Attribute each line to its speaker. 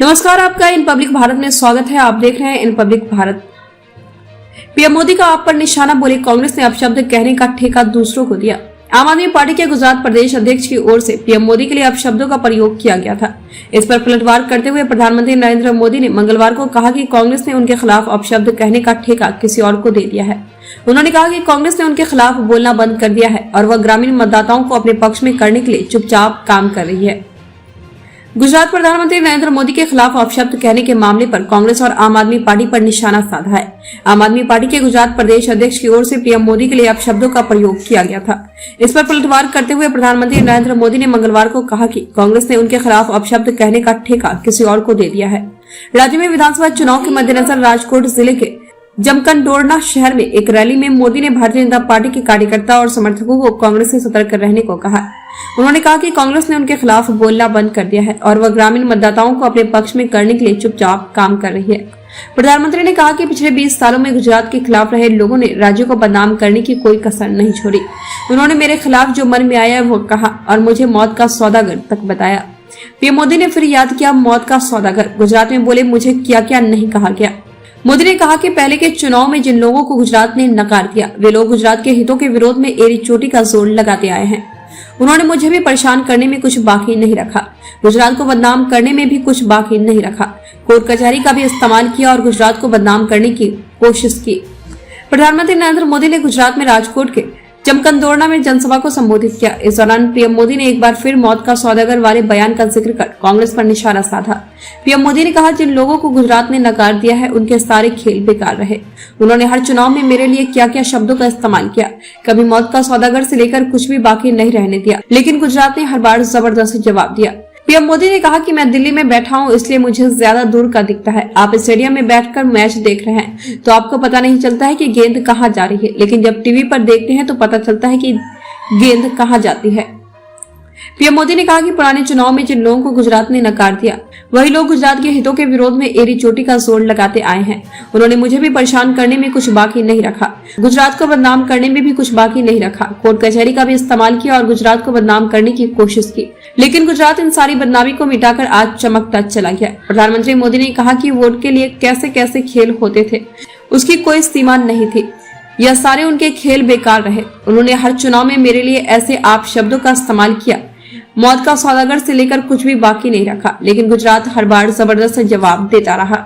Speaker 1: नमस्कार, आपका in public Bharat में स्वागत है। आप देख रहे हैं in public Bharat. PM Modi का आप पर निशाना, बोले कांग्रेस ने अपशब्द कहने का ठेका दूसरों को दिया। आम आदमी पार्टी के गुजरात प्रदेश अध्यक्ष की ओर से पीएम मोदी के लिए अपशब्दों का प्रयोग किया गया था। इस पर पलटवार करते हुए प्रधानमंत्री नरेंद्र मोदी ने मंगलवार को कहा कि कांग्रेस ने उनके खिलाफ अपशब्द कहने का ठेका किसी और को दे दिया है। उन्होंने कहा कि कांग्रेस ने उनके खिलाफ बोलना बंद कर दिया है और वह ग्रामीण मतदाताओं को अपने पक्ष में करने के लिए चुपचाप काम कर रही है। गुजरात प्रधानमंत्री नरेंद्र मोदी के खिलाफ अपशब्द कहने के मामले पर कांग्रेस और आम आदमी पार्टी पर निशाना साधा है। आम आदमी पार्टी के गुजरात प्रदेश अध्यक्ष की ओर से पीएम मोदी के लिए अपशब्दों का प्रयोग किया गया था। इस पर पलटवार करते हुए प्रधानमंत्री नरेंद्र मोदी ने मंगलवार को कहा कि कांग्रेस ने उनके खिलाफ अपशब्द कहने का ठेका किसी और को दे दिया है। राज्य में विधानसभा चुनाव के मद्देनजर राजकोट जिले के जमकंडोरना शहर में एक रैली में मोदी ने भारतीय जनता पार्टी के कार्यकर्ता और समर्थकों को कांग्रेस से सतर्क रहने को कहा। उन्होंने कहा कि कांग्रेस ने उनके खिलाफ बोलना बंद कर दिया है और वह ग्रामीण मतदाताओं को अपने पक्ष में करने के लिए चुपचाप काम कर रही है। प्रधानमंत्री ने कहा कि पिछले 20 सालों में गुजरात के खिलाफ रहे लोगों ने राज्य को बदनाम करने की कोई कसर नहीं छोड़ी। उन्होंने मेरे खिलाफ जो मन में आया वो कहा और मुझे मौत का सौदागर तक बताया। पीएम मोदी ने फिर याद किया मौत का सौदागर। गुजरात में बोले मुझे क्या क्या नहीं कहा गया। मोदी ने कहा कि पहले के चुनाव में जिन लोगों को गुजरात ने नकार दिया वे लोग गुजरात के हितों के विरोध में एड़ी चोटी का जोर लगाते आए हैं। उन्होंने मुझे भी परेशान करने में कुछ बाकी नहीं रखा, गुजरात को बदनाम करने में भी कुछ बाकी नहीं रखा। कोर्ट कचहरी का भी इस्तेमाल किया और गुजरात को बदनाम करने की कोशिश की। प्रधानमंत्री नरेंद्र मोदी ने गुजरात में राजकोट के जमकंदोरना में जनसभा को संबोधित किया। इस दौरान पीएम मोदी ने एक बार फिर मौत का सौदागर वाले बयान का जिक्र कर कांग्रेस पर निशाना साधा। पीएम मोदी ने कहा जिन लोगों को गुजरात ने नकार दिया है उनके सारे खेल बेकार रहे। उन्होंने हर चुनाव में मेरे लिए क्या क्या शब्दों का इस्तेमाल किया, कभी मौत का सौदागर से लेकर कुछ भी बाकी नहीं रहने दिया, लेकिन गुजरात ने हर बार जबरदस्त जवाब दिया। पीएम मोदी ने कहा कि मैं दिल्ली में बैठा हूं इसलिए मुझे ज्यादा दूर का दिखता है। आप स्टेडियम में बैठकर मैच देख रहे हैं तो आपको पता नहीं चलता है कि गेंद कहां जा रही है, लेकिन जब टीवी पर देखते हैं तो पता चलता है कि गेंद कहां जाती है। पीएम मोदी ने कहा कि पुराने चुनाव में जिन लोगों को गुजरात ने नकार दिया वही लोग गुजरात के हितों के विरोध में एड़ी चोटी का जोर लगाते आए हैं। उन्होंने मुझे भी परेशान करने में कुछ बाकी नहीं रखा, गुजरात को बदनाम करने में भी कुछ बाकी नहीं रखा। कोर्ट कचहरी का भी इस्तेमाल किया और गुजरात को बदनाम करने की कोशिश की, लेकिन गुजरात इन सारी बदनामी को मिटाकर आज चमकता चला गया। प्रधानमंत्री मोदी ने कहा कि वोट के लिए कैसे कैसे खेल होते थे उसकी कोई सीमा नहीं थी, यह सारे उनके खेल बेकार रहे। उन्होंने हर चुनाव में मेरे लिए ऐसे आप शब्दों का इस्तेमाल किया, मौत का सौदागर से लेकर कुछ भी बाकी नहीं रखा, लेकिन गुजरात हर बार जबरदस्त जवाब देता रहा।